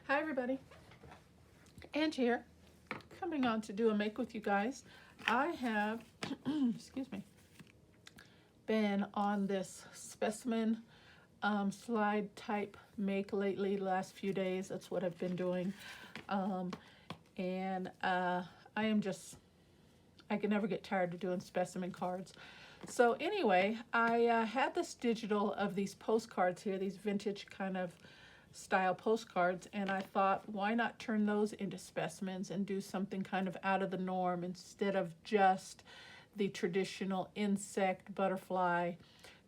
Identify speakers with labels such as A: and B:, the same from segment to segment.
A: Hi everybody, Ange here, coming on to do a make with you guys. I have, excuse me, been on this specimen slide type make lately, the last few days. That's what I've been doing. Um, and I am just, I can never get tired of doing specimen cards. So anyway, I had this digital of these postcards here, these vintage kind of style postcards, and I thought, why not turn those into specimens and do something kind of out of the norm instead of just the traditional insect, butterfly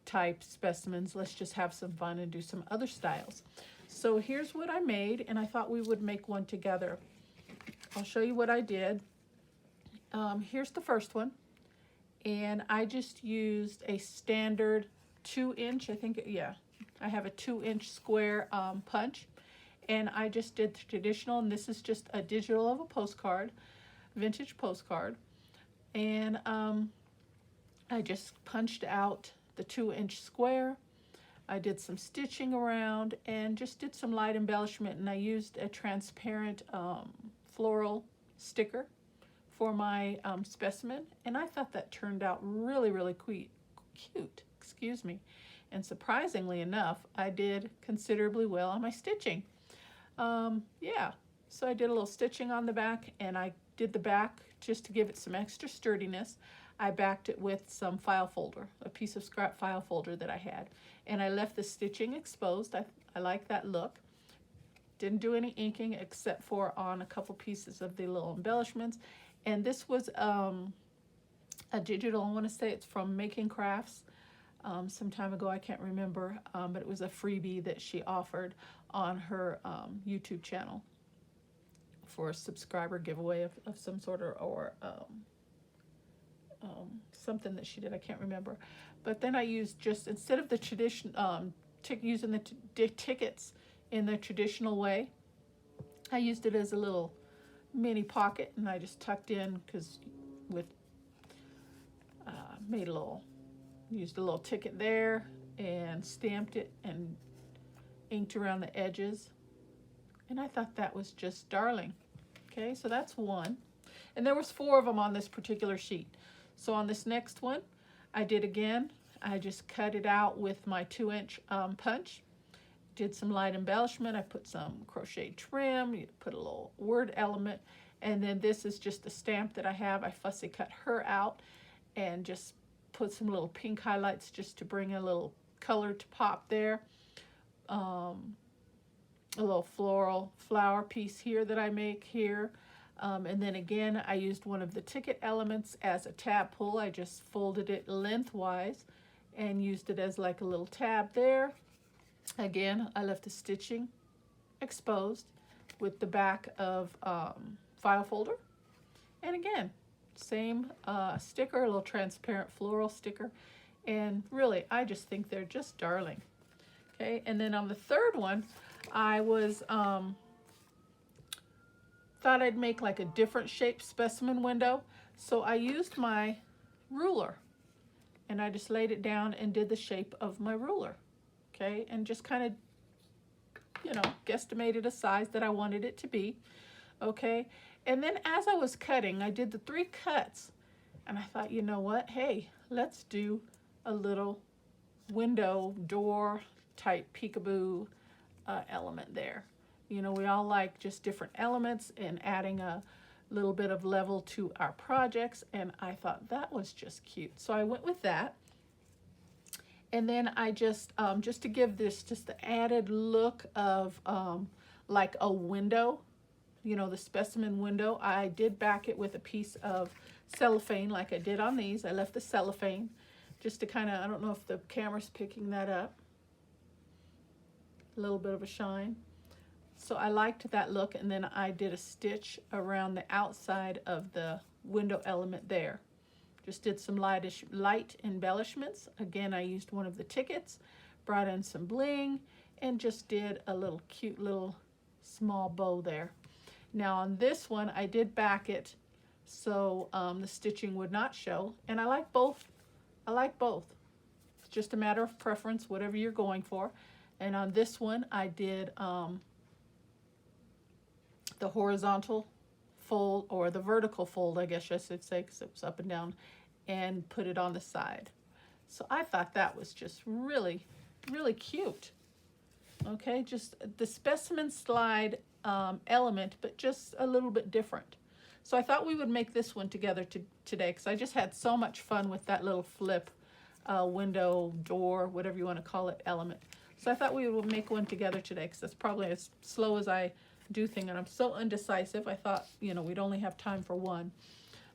A: type specimens. Let's just have some fun and do some other styles. So here's what I made, and I thought we would make one together. I'll show you what I did. Here's the first one, and I just used a standard 2-inch, I think, yeah, I have a 2-inch square punch, and I just did the traditional, and this is just a digital of a postcard, vintage postcard, and I just punched out the 2-inch square. I did some stitching around and just did some light embellishment, and I used a transparent floral sticker for my specimen, and I thought that turned out really cute, excuse me. And surprisingly enough, I did considerably well on my stitching. Yeah, so I did a little stitching on the back, and I did the back just to give it some extra sturdiness. I backed it with some file folder, a piece of scrap file folder that I had, and I left the stitching exposed. I like that look. Didn't do any inking except for on a couple pieces of the little embellishments. And this was a digital, I want to say it's from Making Crafts. Some time ago, I can't remember, but it was a freebie that she offered on her YouTube channel for a subscriber giveaway of some sort, or something that she did, I can't remember. But then I used just, instead of the tradition, using the tickets in the traditional way, I used it as a little mini pocket, and I just tucked in, because with, made a little, used a little ticket there and stamped it and inked around the edges, and I thought that was just darling. Okay, so that's one, and there was 4 of them on this particular sheet. So on this next one, I did again, I just cut it out with my 2-inch punch, did some light embellishment. I put some crochet trim, you put a little word element, and then this is just a stamp that I have. I fussy cut her out and just put some little pink highlights just to bring a little color to pop there. A little floral flower piece here that I make here. And then again, I used one of the ticket elements as a tab pull. I just folded it lengthwise and used it as like a little tab there. Again, I left the stitching exposed with the back of file folder. And again, same sticker, a little transparent floral sticker. And really, I just think they're just darling. Okay, and then on the third one, I was, thought I'd make like a different shaped specimen window. So I used my ruler, and I just laid it down and did the shape of my ruler. Okay, and just kind of, you know, guesstimated a size that I wanted it to be. Okay, and then as I was cutting, I did the 3 cuts, and I thought, you know what, hey, let's do a little window door type peekaboo element there. You know, we all like just different elements and adding a little bit of level to our projects, and I thought that was just cute. So I went with that. And then I just to give this just the added look of like a window, you know, the specimen window, I did back it with a piece of cellophane like I did on these. I left the cellophane just to kind of, I don't know if the camera's picking that up, a little bit of a shine. So I liked that look, and then I did a stitch around the outside of the window element there. Just did some light embellishments. Again, I used one of the tickets, brought in some bling, and just did a little cute little small bow there. Now on this one, I did back it so the stitching would not show, and I like both. I like both. It's just a matter of preference, whatever you're going for. And on this one, I did the horizontal fold, or the vertical fold, I guess I should say, because it was up and down, and put it on the side. So I thought that was just really, really cute. Okay, just the specimen slide element, but just a little bit different. So I thought we would make this one together today, because I just had so much fun with that little flip window, door, whatever you want to call it, element. So I thought we would make one together today, because that's probably as slow as I do thing, and I'm so undecisive. I thought, you know, we'd only have time for one.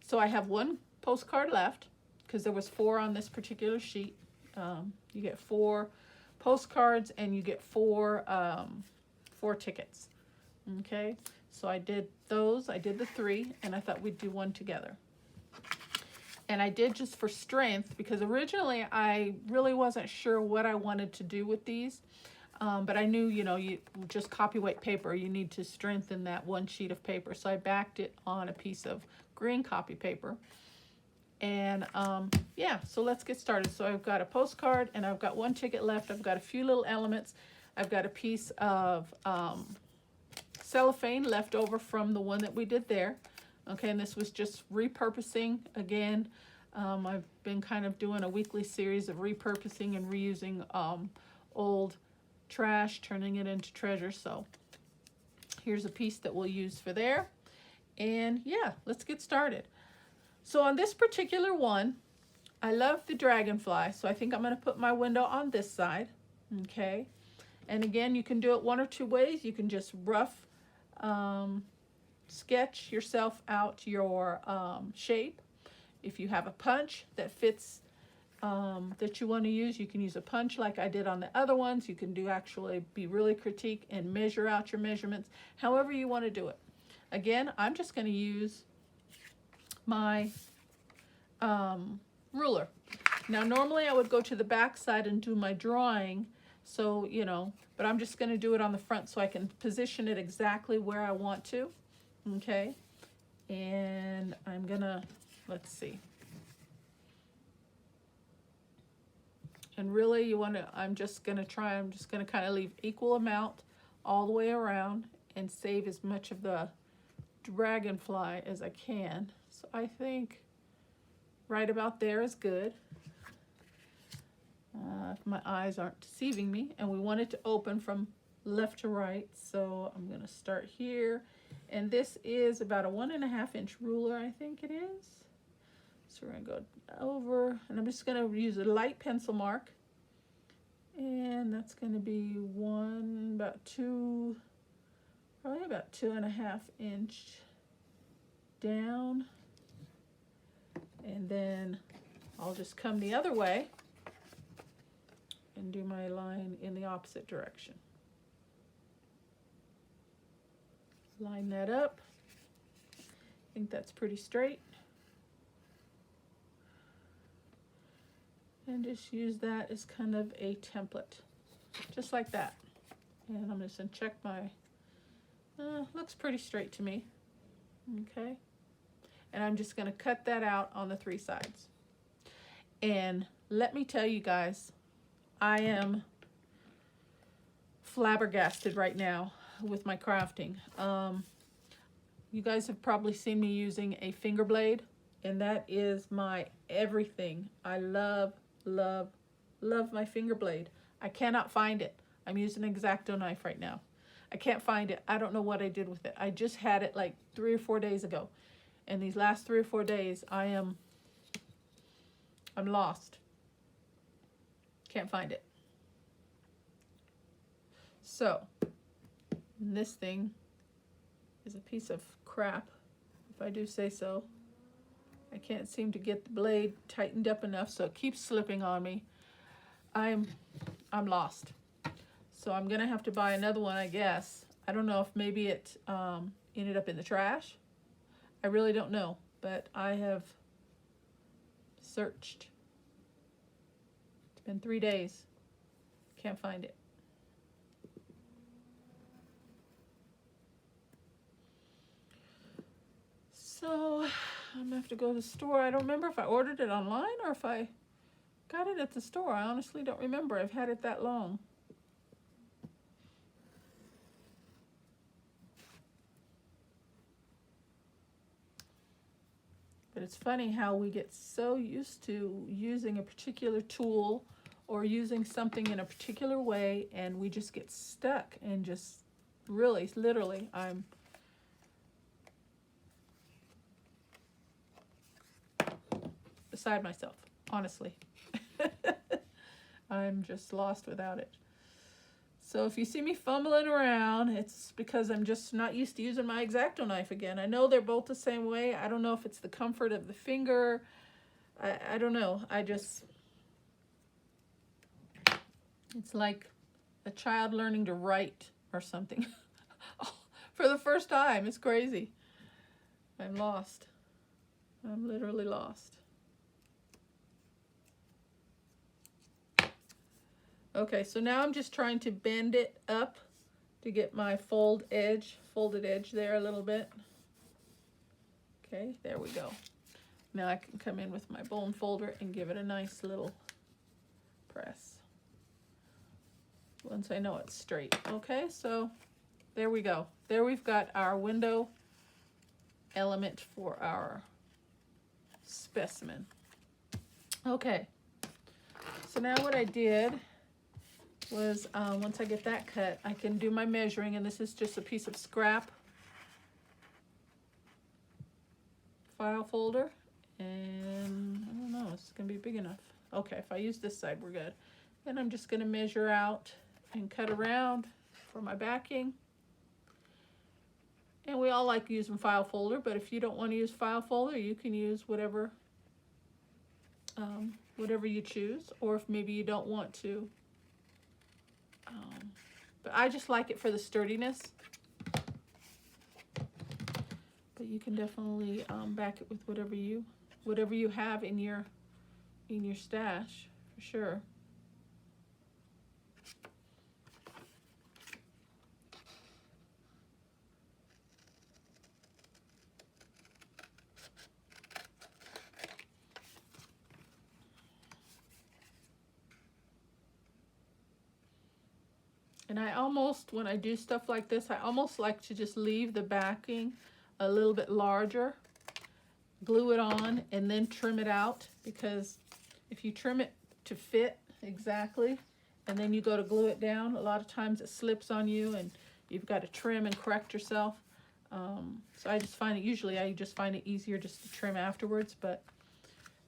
A: So I have one postcard left, because there was 4 on this particular sheet. You get 4 postcards, and you get 4 tickets. Okay, so I did those. I did the 3, and I thought we'd do one together. And I did just for strength, because originally I really wasn't sure what I wanted to do with these. But I knew, you know, you just copy-weight paper, you need to strengthen that one sheet of paper. So I backed it on a piece of green copy paper. And yeah, so let's get started. So I've got a postcard, and I've got 1 ticket left. I've got a few little elements. I've got a piece of cellophane left over from the one that we did there. Okay, and this was just repurposing again. I've been kind of doing a weekly series of repurposing and reusing old trash, turning it into treasure. So here's a piece that we'll use for there. And yeah, let's get started. So on this particular one, I love the dragonfly, so I think I'm going to put my window on this side. Okay, and again, you can do it one or two ways. You can just rough sketch yourself out your shape. If you have a punch that fits that you want to use, you can use a punch like I did on the other ones. You can do actually be really critique and measure out your measurements, however you want to do it. Again, I'm just going to use my ruler. Now normally I would go to the back side and do my drawing, so you know, but I'm just going to do it on the front so I can position it exactly where I want to. Okay, and I'm gonna, let's see, and really you want to, I'm just gonna kind of leave equal amount all the way around and save as much of the dragonfly as I can. So I think right about there is good. If my eyes aren't deceiving me, and we want it to open from left to right, so I'm going to start here, and this is about a 1.5 inch ruler, I think it is. So we're going to go over, and I'm just going to use a light pencil mark, and that's going to be probably about 2.5 inch down, and then I'll just come the other way and do my line in the opposite direction. Line that up. I think that's pretty straight. And just use that as kind of a template, just like that. And I'm just gonna check my, looks pretty straight to me. Okay. And I'm just gonna cut that out on the 3 sides. And let me tell you guys, I am flabbergasted right now with my crafting. You guys have probably seen me using a finger blade, and that is my everything. I love, love, love my finger blade. I cannot find it. I'm using an X-Acto knife right now. I can't find it. I don't know what I did with it. I just had it like 3 or 4 days ago. And these last 3 or 4 days, I'm lost. Can't find it. So, this thing is a piece of crap, if I do say so. I can't seem to get the blade tightened up enough, so it keeps slipping on me. I'm lost. So I'm gonna have to buy another one, I guess. I don't know if maybe it ended up in the trash. I really don't know, but I have searched. It's been 3 days. Can't find it. So I'm gonna have to go to the store. I don't remember if I ordered it online or if I got it at the store. I honestly don't remember. I've had it that long. But it's funny how we get so used to using a particular tool or using something in a particular way, and we just get stuck and just really, literally, I'm beside myself, honestly. I'm just lost without it. So if you see me fumbling around, it's because I'm just not used to using my X-Acto knife again. I know they're both the same way. I don't know if it's the comfort of the finger. I don't know. It's like a child learning to write or something. For the first time. It's crazy. I'm lost. I'm literally lost. Okay, so now I'm just trying to bend it up to get my folded edge there a little bit. Okay, there we go. Now I can come in with my bone folder and give it a nice little press once I know it's straight. Okay, so there we go. There we've got our window element for our specimen. Okay, so now what I did was once I get that cut, I can do my measuring, and this is just a piece of scrap file folder, and I don't know, it's gonna be big enough. Okay, if I use this side, we're good. Then I'm just gonna measure out and cut around for my backing. And we all like using file folder, but if you don't want to use file folder, you can use whatever you choose, or if maybe you don't want to. But I just like it for the sturdiness. But you can definitely back it with whatever you have in your stash, for sure. And I almost, when I do stuff like this, I almost like to just leave the backing a little bit larger, glue it on, and then trim it out, because if you trim it to fit exactly, and then you go to glue it down, a lot of times it slips on you, and you've got to trim and correct yourself. So I just find it, usually I just find it easier just to trim afterwards, but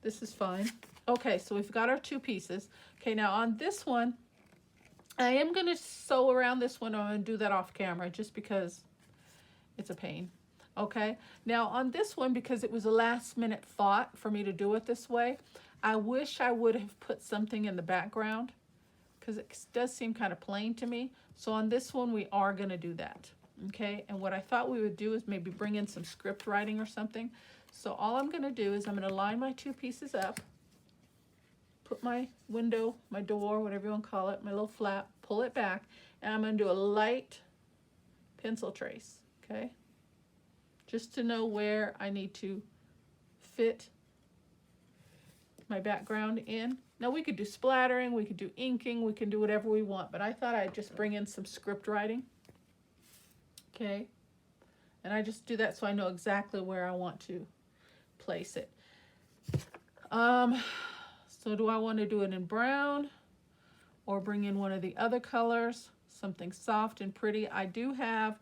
A: this is fine. Okay, so we've got our two pieces. Okay, now on this one, I am going to sew around this one. I'm going to do that off camera just because it's a pain. Okay, now on this one, because it was a last minute thought for me to do it this way, I wish I would have put something in the background, because it does seem kind of plain to me. So on this one, we are going to do that. Okay, and what I thought we would do is maybe bring in some script writing or something. So all I'm going to do is I'm going to line my two pieces up, put my window, my door, whatever you want to call it, my little flap, pull it back, and I'm going to do a light pencil trace, okay? Just to know where I need to fit my background in. Now we could do splattering, we could do inking, we can do whatever we want, but I thought I'd just bring in some script writing, okay? And I just do that so I know exactly where I want to place it. So do I want to do it in brown or bring in one of the other colors, something soft and pretty? I do have,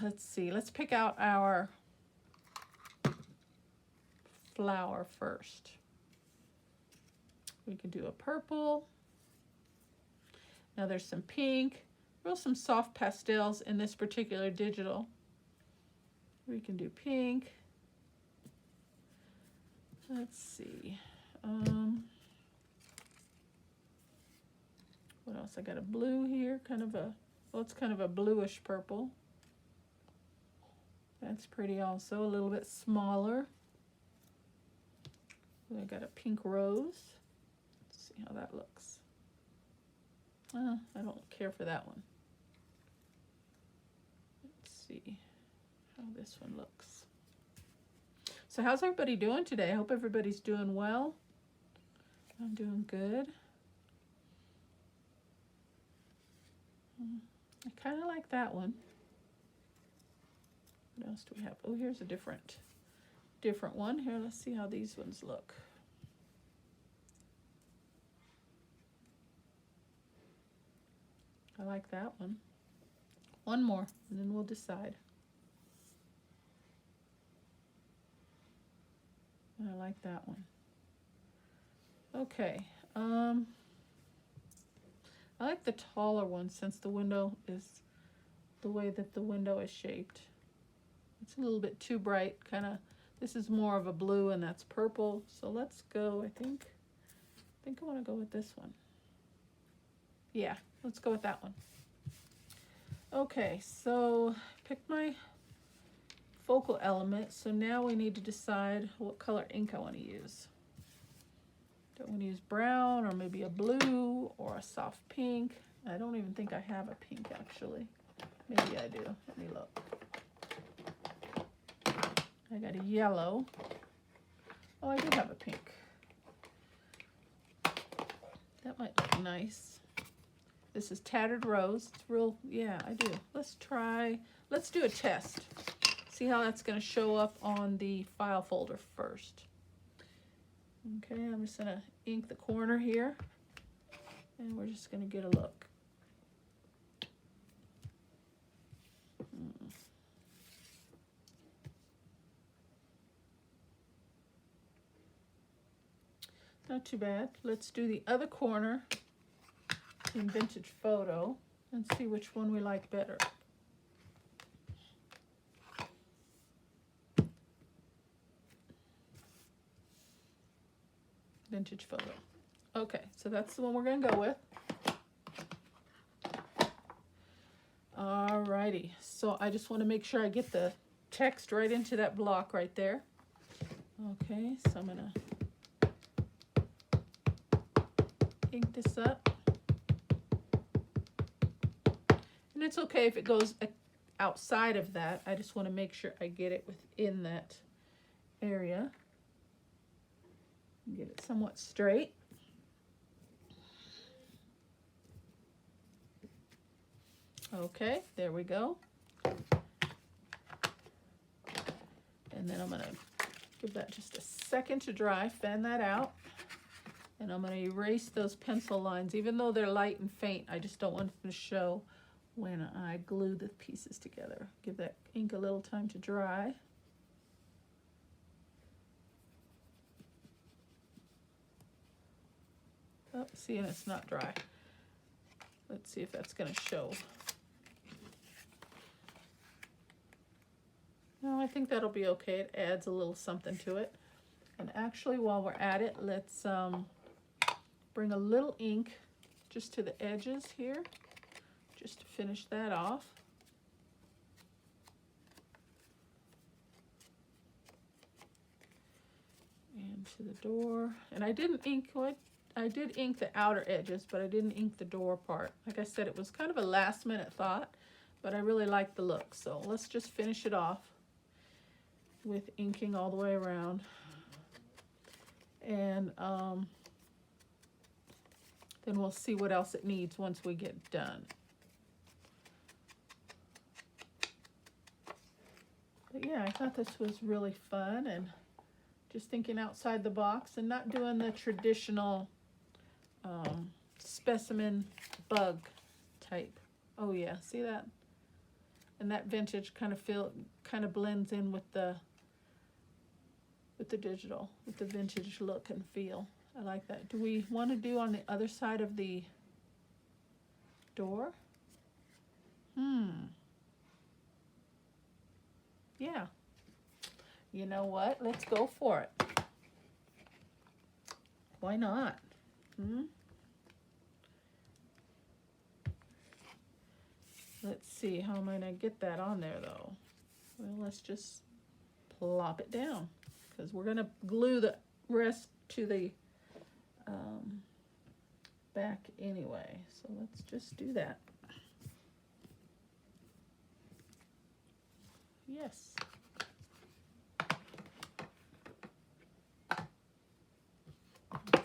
A: let's see, let's pick out our flower first. We could do a purple. Now there's some pink, some soft pastels in this particular digital. We can do pink. Let's see. What else? I got a blue here, kind of a, well, it's kind of a bluish purple. That's pretty also, a little bit smaller. I got a pink rose. Let's see how that looks. I don't care for that one. Let's see how this one looks. So how's everybody doing today? I hope everybody's doing well. I'm doing good. I kind of like that one. What else do we have? Oh, here's a different different one. Here, let's see how these ones look. I like that one. One more, and then we'll decide. I like that one. Okay. I like the taller one since the window is the way that the window is shaped. It's a little bit too bright, kind of. This is more of a blue and that's purple. So let's go, I think I want to go with this one. Yeah, let's go with that one. Okay, so pick my focal element. So now we need to decide what color ink I want to use. Do I want to use brown or maybe a blue or a soft pink? I don't even think I have a pink actually. Maybe I do. Let me look. I got a yellow. Oh, I do have a pink. That might look nice. This is Tattered Rose. It's real, yeah, I do. Let's do a test. See how that's going to show up on the file folder first. Okay, I'm just going to ink the corner here, and we're just going to get a look. Not too bad. Let's do the other corner in Vintage Photo and see which one we like better. Vintage Photo. Okay, so that's the one we're going to go with. Alrighty, so I just want to make sure I get the text right into that block right there. Okay, so I'm going to ink this up. And it's okay if it goes outside of that. I just want to make sure I get it within that area. Get it somewhat straight. Okay, there we go. And then I'm going to give that just a second to dry, fan that out. And I'm going to erase those pencil lines. Even though they're light and faint, I just don't want them to show when I glue the pieces together. Give that ink a little time to dry. Oh, see, and it's not dry. Let's see if that's going to show. No, I think that'll be okay. It adds a little something to it. And actually, while we're at it, let's bring a little ink just to the edges here, just to finish that off. And to the door. And I didn't ink, I did ink the outer edges, but I didn't ink the door part. Like I said, it was kind of a last minute thought, but I really like the look. So let's just finish it off with inking all the way around. And then we'll see what else it needs once we get done. But yeah, I thought this was really fun and just thinking outside the box and not doing the traditional specimen bug type. Oh yeah, see that? And that vintage kind of blends in with the digital, with the vintage look and feel. I like that. Do we want to do on the other side of the door? Yeah. You know what? Let's go for it. Why not? Let's see. How am I going to get that on there, though? Well, let's just plop it down, because we're going to glue the rest to the back anyway. So let's just do that. Yes.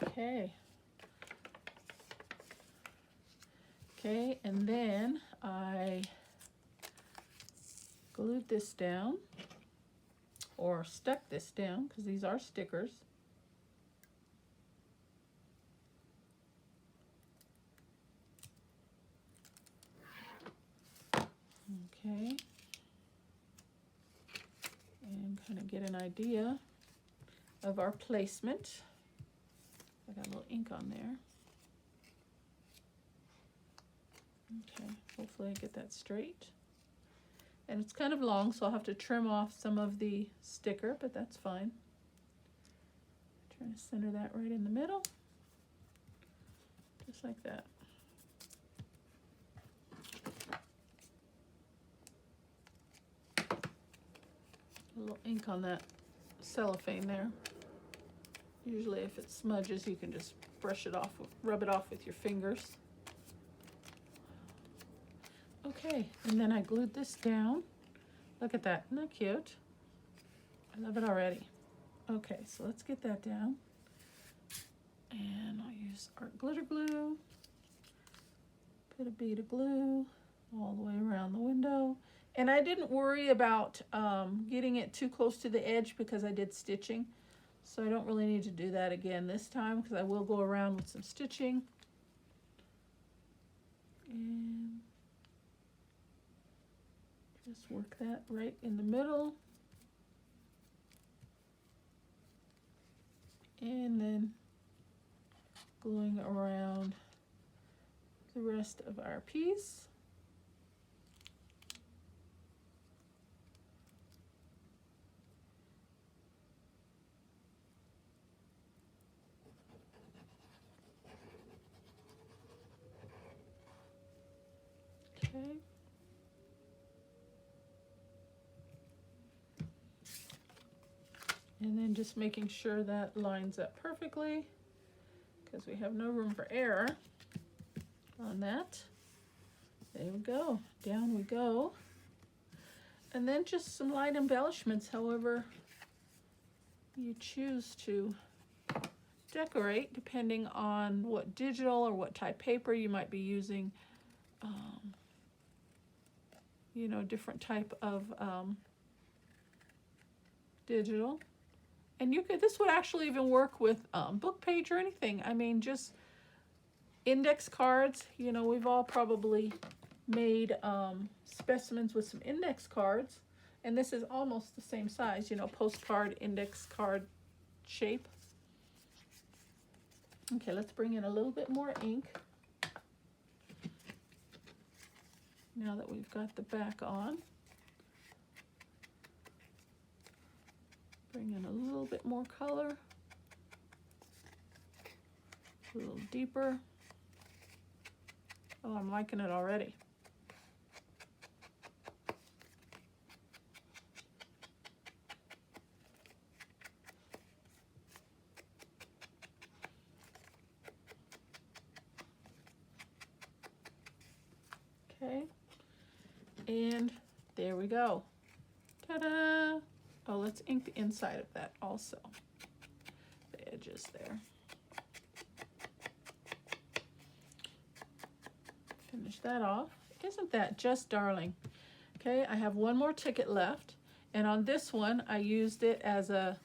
A: Okay. Okay, and then I glued this down. or stuck this down, because these are stickers. Okay. And kind of get an idea of our placement. I got a little ink on there. Okay, hopefully I get that straight. And it's kind of long, so I'll have to trim off some of the sticker, but that's fine. Trying to center that right in the middle, just like that. A little ink on that cellophane there. Usually if it smudges, you can just brush it off, rub it off with your fingers. Okay, and then I glued this down. Look at that, isn't that cute? I love it already. Okay, so let's get that down. And I'll use our glitter glue. Put a bead of glue all the way around the window. And I didn't worry about getting it too close to the edge because I did stitching. So I don't really need to do that again this time because I will go around with some stitching. And just work that right in the middle. And then gluing around the rest of our piece. Okay. And then just making sure that lines up perfectly because we have no room for error on that. There we go. Down we go. And then just some light embellishments, however you choose to decorate, depending on what digital or what type paper you might be using. You know, different type of digital. And you could, this would actually even work with book page or anything. I mean, just index cards. You know, we've all probably made specimens with some index cards. And this is almost the same size, you know, postcard, index card shape. Okay, let's bring in a little bit more ink. Now that we've got the back on. Bring in a little bit more color. A little deeper. Oh, I'm liking it already. Okay, and there we go. Ta-da! Oh, let's ink the inside of that also. The edges there. Finish that off. Isn't that just darling? Okay, I have one more ticket left, and on this one I used it as a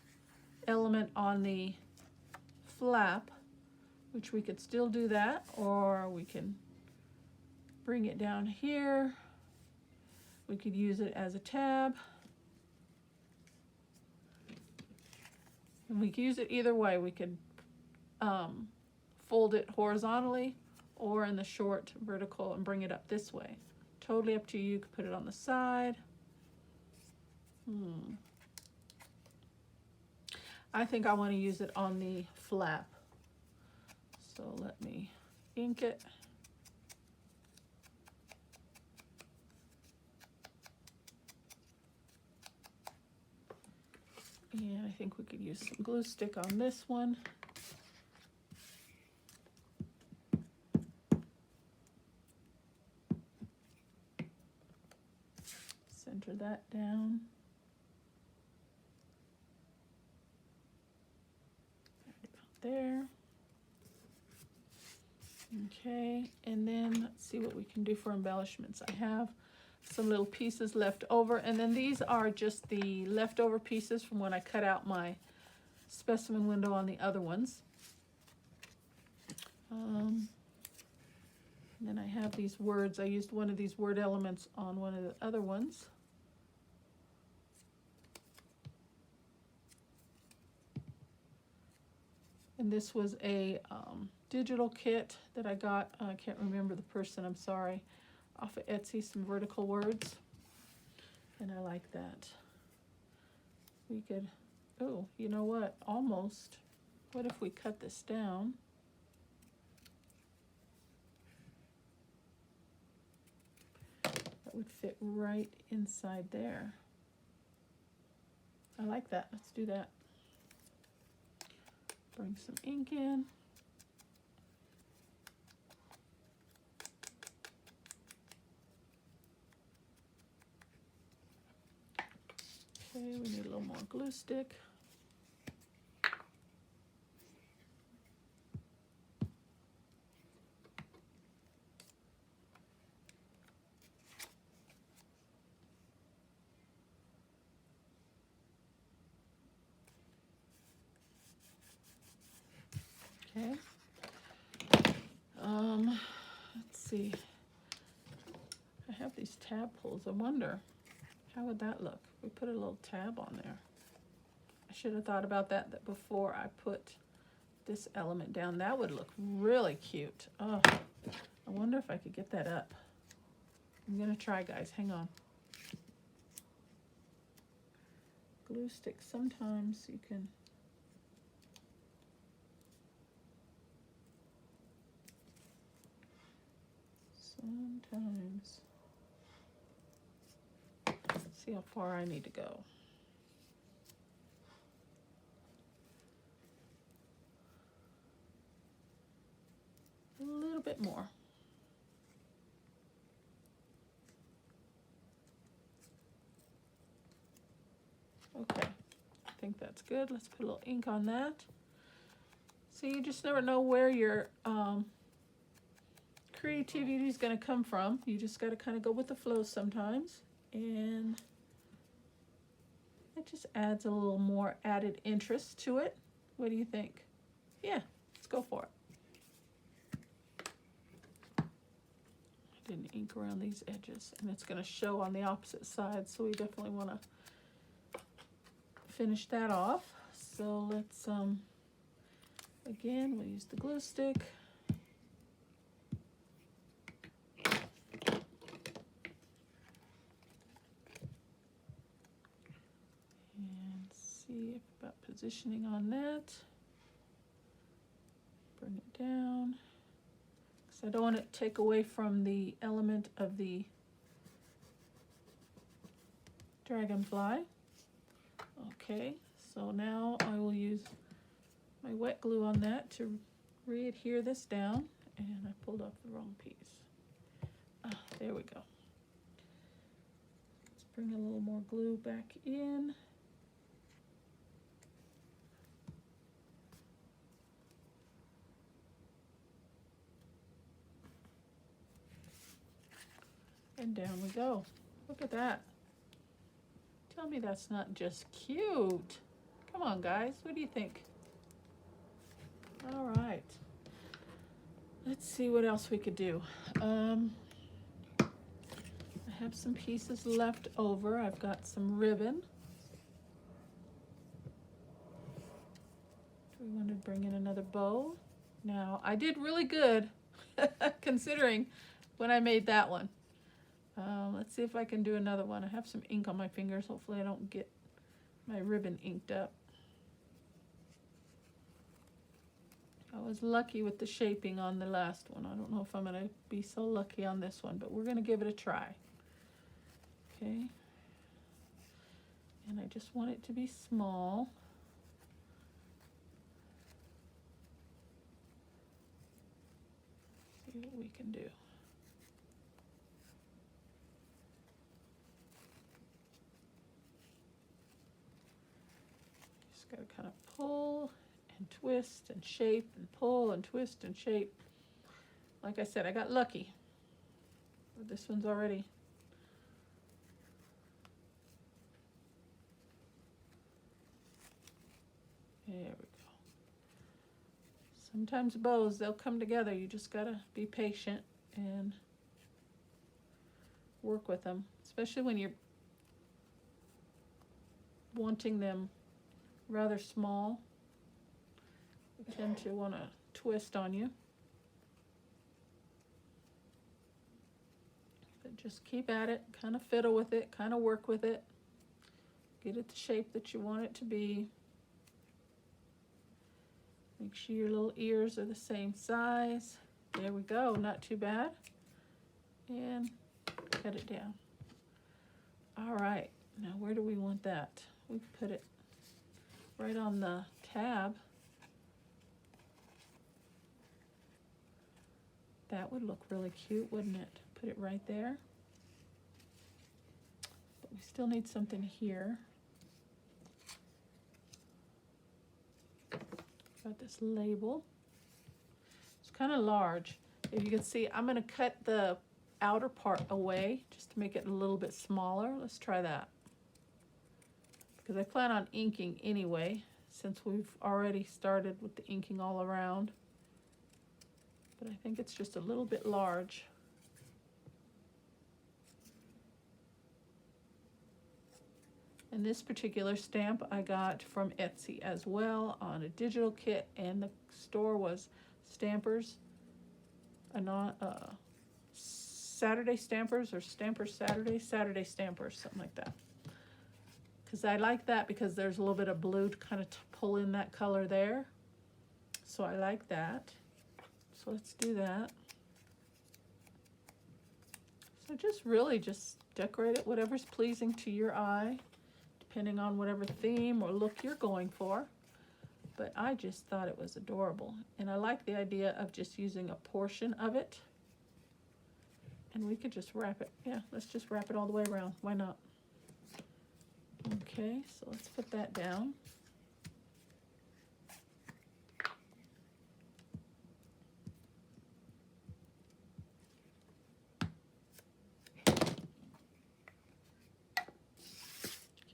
A: element on the flap, which we could still do that, or we can bring it down here. We could use it as a tab. And we could use it either way. We could fold it horizontally or in the short vertical and bring it up this way. Totally up to you. You could put it on the side. I think I want to use it on the flap. So let me ink it. And I think we could use some glue stick on this one. Center that down. Right about there. Okay, and then let's see what we can do for embellishments. I have some little pieces left over. And then these are just the leftover pieces from when I cut out my specimen window on the other ones. And then I have these words. I used one of these word elements on one of the other ones. And this was a digital kit that I got. I can't remember the person, I'm sorry. Off of Etsy, some vertical words. And I like that. We could, oh, you know what? Almost. What if we cut this down? That would fit right inside there. I like that. Let's do that. Bring some ink in. Okay, we need a little more glue stick. Okay. Let's see. I have these tab pulls. I wonder, how would that look? We put a little tab on there. I should have thought about that before I put this element down. That would look really cute. Oh, I wonder if I could get that up. I'm gonna try, guys. Hang on. Glue stick, sometimes you can. Sometimes. Let's see how far I need to go. A little bit more. Okay, I think that's good. Let's put a little ink on that. So you just never know where your creativity is going to come from. You just got to kind of go with the flow sometimes, and it just adds a little more added interest to it. What do you think? Yeah, let's go for it. I didn't ink around these edges, and it's going to show on the opposite side, so we definitely want to finish that off. So let's again, we'll use the glue stick. About positioning on that. Bring it down, because I don't want it to take away from the element of the dragonfly. Okay, so now I will use my wet glue on that to re-adhere this down, and I pulled off the wrong piece. There we go. Let's bring a little more glue back in. And down we go. Look at that. Tell me that's not just cute. Come on, guys. What do you think? All right. Let's see what else we could do. I have some pieces left over. I've got some ribbon. Do we want to bring in another bow? Now, I did really good considering when I made that one. Let's see if I can do another one. I have some ink on my fingers. Hopefully I don't get my ribbon inked up. I was lucky with the shaping on the last one. I don't know if I'm going to be so lucky on this one, but we're going to give it a try. Okay. And I just want it to be small. See what we can do. Got to kind of pull and twist and shape and pull and twist and shape. Like I said, I got lucky. This one's already There we go. Sometimes bows, they'll come together. You just gotta be patient and work with them, especially when you're wanting them rather small. They tend to want to twist on you. But just keep at it, kind of fiddle with it, kind of work with it. Get it the shape that you want it to be. Make sure your little ears are the same size. There we go, not too bad. And cut it down. All right, now where do we want that? We can put it right on the tab. That would look really cute, wouldn't it? Put it right there. But we still need something here. Got this label. It's kind of large. If you can see, I'm going to cut the outer part away just to make it a little bit smaller. Let's try that. Because I plan on inking anyway, since we've already started with the inking all around. But I think it's just a little bit large. And this particular stamp I got from Etsy as well on a digital kit, and the store was Stampers, Saturday Stampers, or Stampers Saturday Stampers, something like that. Because I like that because there's a little bit of blue to kind of pull in that color there. So I like that. So let's do that. So just decorate it whatever's pleasing to your eye, depending on whatever theme or look you're going for. But I just thought it was adorable. And I like the idea of just using a portion of it. And we could just wrap it. Yeah, let's just wrap it all the way around. Why not? Okay, so let's put that down.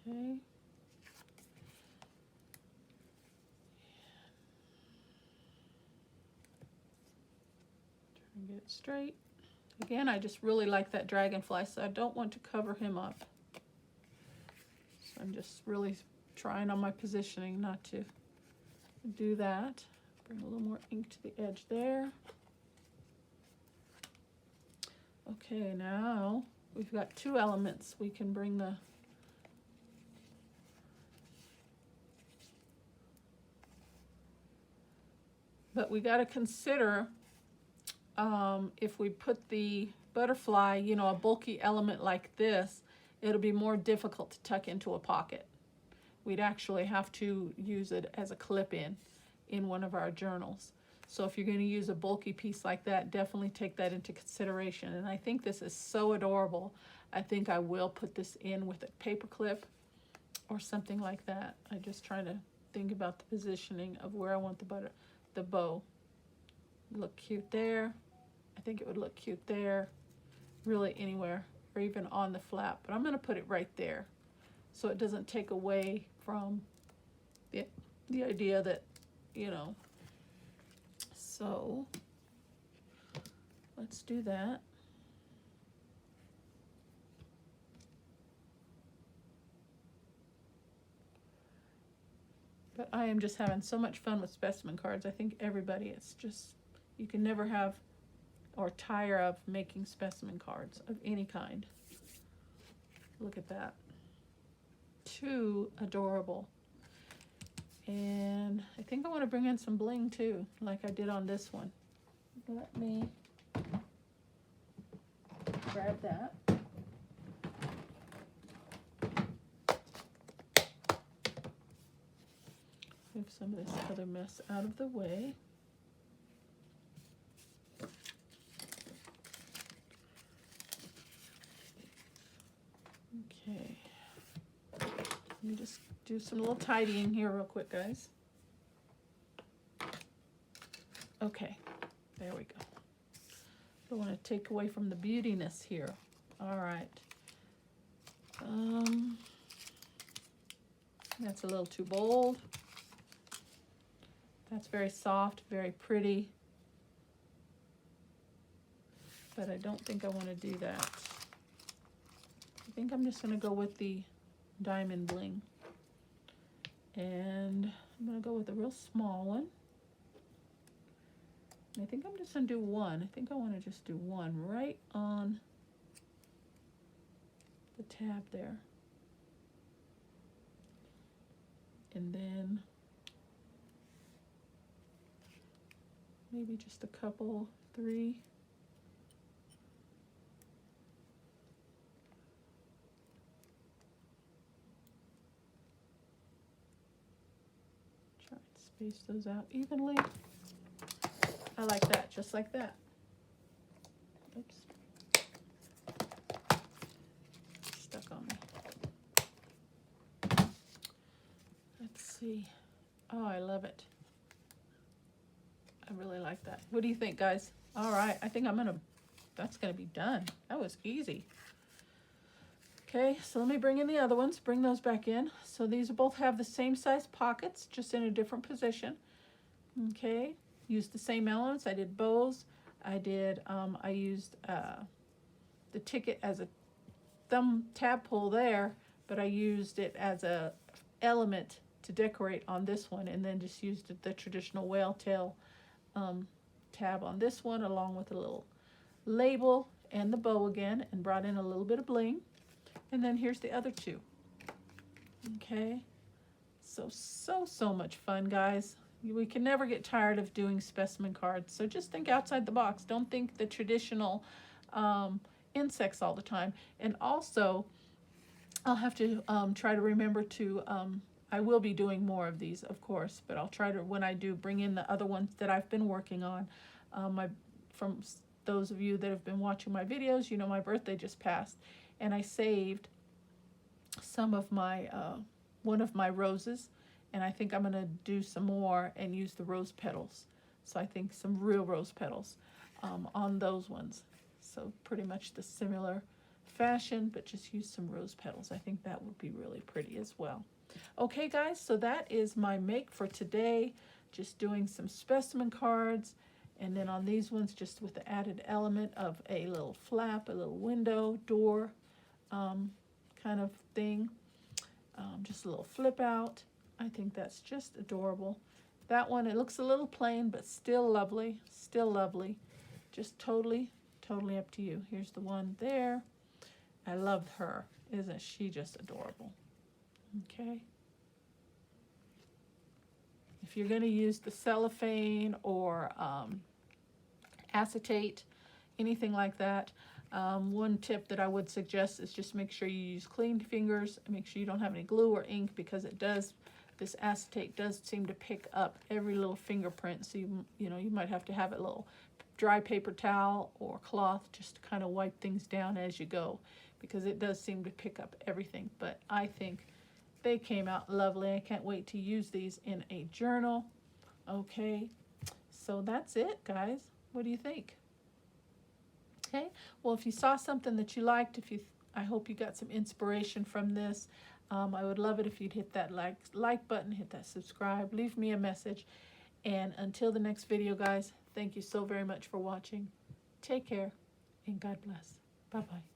A: Okay. Try and get it straight. Again, I just really like that dragonfly, so I don't want to cover him up. So I'm just really trying on my positioning not to do that. Bring a little more ink to the edge there. Okay, now we've got two elements. We can bring the but we got to consider if we put the butterfly, you know, a bulky element like this, it'll be more difficult to tuck into a pocket. We'd actually have to use it as a clip-in one of our journals. So if you're going to use a bulky piece like that, definitely take that into consideration. And I think this is so adorable. I think I will put this in with a paper clip or something like that. I'm just trying to think about the positioning of where I want the bow. Look cute there. I think it would look cute there, really anywhere, or even on the flap. But I'm going to put it right there so it doesn't take away from the idea that, you know. So let's do that. But I am just having so much fun with specimen cards. I think everybody, it's just, you can never have or tire of making specimen cards of any kind. Look at that. Too adorable. And I think I want to bring in some bling too, like I did on this one. Let me grab that. Move some of this other mess out of the way. Okay. Let me just do some little tidying here real quick, guys. Okay, there we go. Don't want to take away from the beautiness here. All right. That's a little too bold. That's very soft, very pretty. But I don't think I want to do that. I think I'm just going to go with the diamond bling. And I'm going to go with a real small one. I think I'm just going to do one. I think I want to just do one right on the tab there. And then maybe just a couple, 3. Try and space those out evenly. I like that, just like that. Oops. Stuck on me. Let's see. Oh, I love it. I really like that. What do you think, guys? All right, I think that's gonna be done. That was easy. Okay, so let me bring in the other ones, bring those back in. So these both have the same size pockets, just in a different position. Okay, used the same elements. I did bows. I used the ticket as a thumb tab pull there, but I used it as a element to decorate on this one, and then just used the traditional whale tail tab on this one, along with a little label and the bow again, and brought in a little bit of bling. And then here's the other two. Okay, so much fun, guys. We can never get tired of doing specimen cards. So just think outside the box. Don't think the traditional insects all the time. And also, I'll have to try to remember to, I will be doing more of these, of course, but I'll try to, when I do, bring in the other ones that I've been working on. From those of you that have been watching my videos, you know my birthday just passed. And I saved some of my, one of my roses, and I think I'm going to do some more and use the rose petals. So I think some real rose petals on those ones. So pretty much the similar fashion, but just use some rose petals. I think that would be really pretty as well. Okay, guys, so that is my make for today. Just doing some specimen cards. And then on these ones, just with the added element of a little flap, a little window, door kind of thing. Just a little flip out. I think that's just adorable. That one, it looks a little plain, but still lovely. Still lovely. Just totally up to you. Here's the one there. I love her. Isn't she just adorable? Okay. If you're going to use the cellophane or acetate, anything like that, one tip that I would suggest is just make sure you use clean fingers. Make sure you don't have any glue or ink, because this acetate does seem to pick up every little fingerprint. So you know, you might have to have a little dry paper towel or cloth just to kind of wipe things down as you go, because it does seem to pick up everything. But I think they came out lovely. I can't wait to use these in a journal. Okay, so that's it, guys. What do you think? Okay, well, if you saw something that you liked, I hope you got some inspiration from this. I would love it if you'd hit that like button, hit that subscribe, leave me a message. And until the next video, guys, thank you so very much for watching. Take care, and God bless. Bye-bye.